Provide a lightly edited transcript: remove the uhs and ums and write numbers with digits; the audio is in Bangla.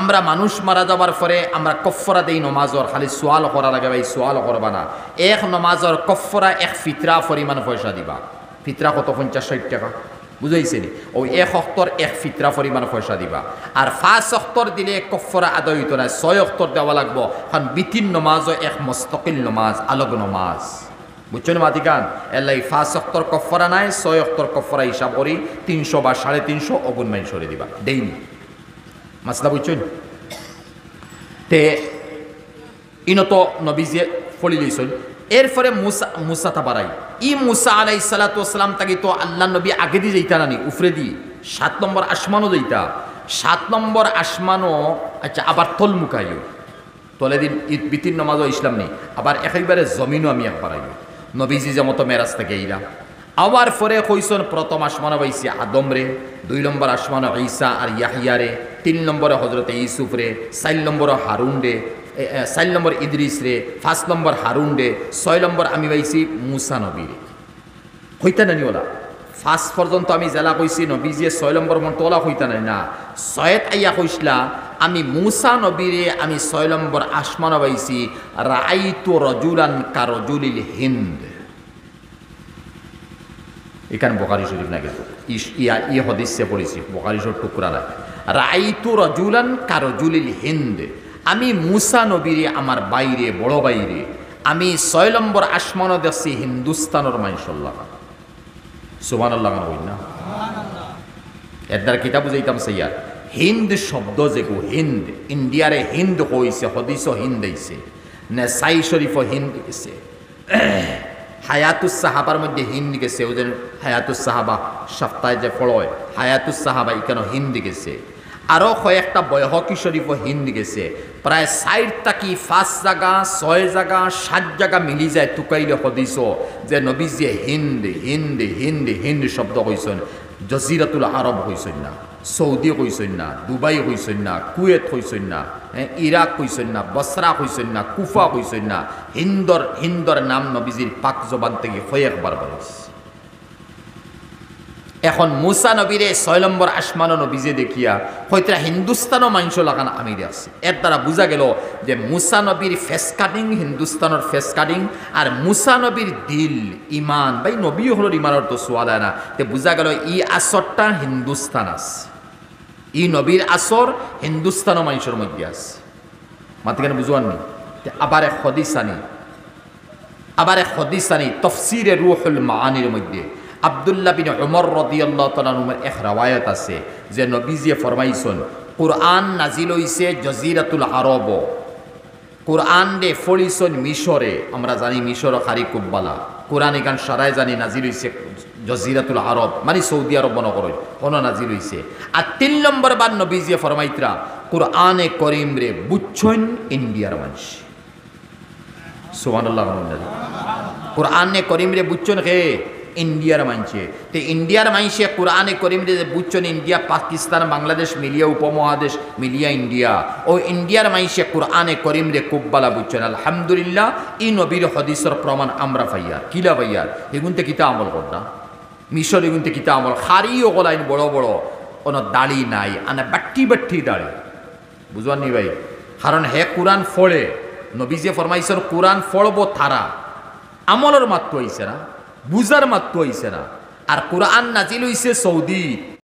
আমরা মানুষ মারা যাবার পরে আমরা কফরা দেই নমাজর, খালি সোয়াল করা লাগে ভাই, সোয়াল করবা না। এক নমাজর কফরা এক ফিতরা পরিমাণ পয়সা দিবা। ফিতরা কত? 50-60 টাকা, বুঝাইছে নি? ওই এক অক্তর এক ফিতরা পরিমাণ পয়সা দিবা। আর 5 অক্তর দিলে কফরা আদায় হইতো না, 6 অক্তর দেওয়া লাগবো। কারণ বিতিন নমাজও এক মস্তকিল নমাজ, আলগ নমাজ, বুঝছো না মাতিকান? এলাই 5 অক্তর কফরা নাই, 6 অক্তর কফরা হিসাব করি 300 বা 350 অগুন মাইন সরে দিবা ডেইলি। মাসলা বুঝছেন? তে ইনত নবীজে ফলি লইছেন। এরপরে মুসা বাড়াই। ই মুসা আলাইহিস সালাতু ওয়াস সালাম তাকে তো আল্লাহ নবী আগে দিয়ে যাইতা নানি, উফরে দি 7 নম্বর আসমানও যাইতা। 7 নম্বর আসমানও আচ্ছা আবার তল মুখাইও, তলে দিন বিতির নমাজও ইসলাম নেই, আবার একেবারে জমিনও আমি একবার আইও। নবীজি যে মতো মেরাজ থেকে ইরা আবার পরে কইসন প্রথম আসমানে পাইছি আদম রে, 2 নম্বর আসমানে ঈসা আর ইয়াহিয়া রে, 3 নম্বরে হজরতে ইউসুফ রে, 4 নম্বরে হারুন রে, 4 নম্বর ইদ্রিস রে, 5 নম্বর হারুন রে, 6 নম্বর আমি পাইছি মুসা নবী রে। হইতা নানি ওলা 5 পর্যন্ত আমি জেলা কইছি, নবীজি 6 নম্বর মন তোলা হইতা নাই না। 6 আইয়া কইসলা আমি মুসা নবী রে, আমি 6 নম্বর আসমানে পাইছি রাআইতু রাজুলান কারজুলিল হিন্দ। এখানে বুখারী শরীফ না, কিন্তু ই হাদিসে পড়েছি, বুখারী শরীফ টুকরা না। রাআইতু রাজুলান কারজুলিল হিন্দ, আমি মুসা নবীরে আমার বাইরে বড় বাইরে আমি 6 নম্বর আসমানও দেখছি হিন্দুস্তানের মাইশাল্লাহ। সুবহানাল্লাহ কই না? এর দ্বারা কিতাব বুঝাইতাম সাইয়ার হিন্দ শব্দ যেগু হিন্দ, ইন্ডিয়ারে হিন্দ কইছে, হদিসও হিন্দ আইছে, নেসাই শরীফও হিন্দ গেছে, হায়াতুস সাহাবার মধ্যে হিন্দ গেছে। ওদের হায়াতুস সাহাবা সপ্তাহে যে ফলয় হায়াতুস সাহাবা এখানে হিন্দ গেছে। আরও কয়েকটা বয়হকি শরীফও হিন্দ গেছে। প্রায় 60 টাকি 5 জায়গা 6 জায়গা 7 জায়গা মিলি যায় তুকাইলে হদিস যে নবীজি হিন্দ হিন্দ হিন্দ হিন্দ শব্দ কইছেন। জজিরাতুল আরব কইছেন না, সৌদি কইছেন না, দুবাই কইছেন না, কুয়েত কইছেন না, ইরাক কইছেন না, বসরা কইছেন না, কুফা কইছেন না। হিন্দর নাম নবীজির পাক জবান থেকে কয়েকবার বলেছে। এখন মুসা নবীরে 6 নম্বর আসমানও নবীজে দেখিয়া হয়তো হিন্দুস্তানও মাংস লাগানো আমিরে আছে। এর দ্বারা বোঝা গেল যে মুসা নবীর ফেস কাটিং হিন্দুস্তানের ফেস কাটিং, আর মুসা নবীর দিল ইমান ভাই নবী হল ইমানের তো সোয়াল না। তে বোঝা গেল ই আসরটা হিন্দুস্তান আছে, ই নবীর আসর হিন্দুস্তানও মানুষের মধ্যে আছে। মাতে কেন বুঝবাননি? আবার এক হদিস আনি তফসিরে রুহুল মাআনির মধ্যে আব্দুল্লাহ বিন উমর রাদিয়াল্লাহু তাআলা আনহুর এক রাওয়ায়াত আছে যে নবীজি ফরমাইছেন কুরআন নাজিল হইছে জজিরাতুল আরব, কুরআন দে ফলিছেন মিশরে। আমরা জানি মিশর খারি কুব্বালা, কুরআন এখান সারাই জানি নাজিল হইছে জজিরাতুল আরব মানে সৌদি আরব মনে করো কোন নাজিল হইছে। আর 3 নম্বর বার নবীজি ফরমাইতরা কুরআনে করিম রে বুঝছেন ইন্ডিয়ার মানুষ। সুবহানাল্লাহ। কুরআনে করিম রে বুঝছেন কে? ইন্ডিয়ার মানছে। তো ইন্ডিয়ার মানছে কুরআনে করিম রে বুঝছেন ইন্ডিয়া, পাকিস্তান, বাংলাদেশ মিলিয়া উপমহাদেশ মিলিয়া ইন্ডিয়া। ও ইন্ডিয়ার মানছে কুরআনে করিম রে কুব্বালা বুঝছেন। আলহামদুলিল্লাহ ই নবীর হদিসের প্রমাণ আমরা পাইয়ার কিলা পাইয়ার এগুনতে কিতা আমল করনা মিশর এগুনতে কিতা আমল খারি ও গলাইন বড় বড় কোনো দাড়ি নাই, আনা বাট্টি দাড়ি বুঝবানি ভাই। কারণ হে কুরআন ফলে নবীজি ফরমাইছেন কুরআন ফলবো তারা আমলের মাত্র হইছে না, বুঝার মাত্র হইছে না। আর কুরআন নাজিল হইছে সৌদি,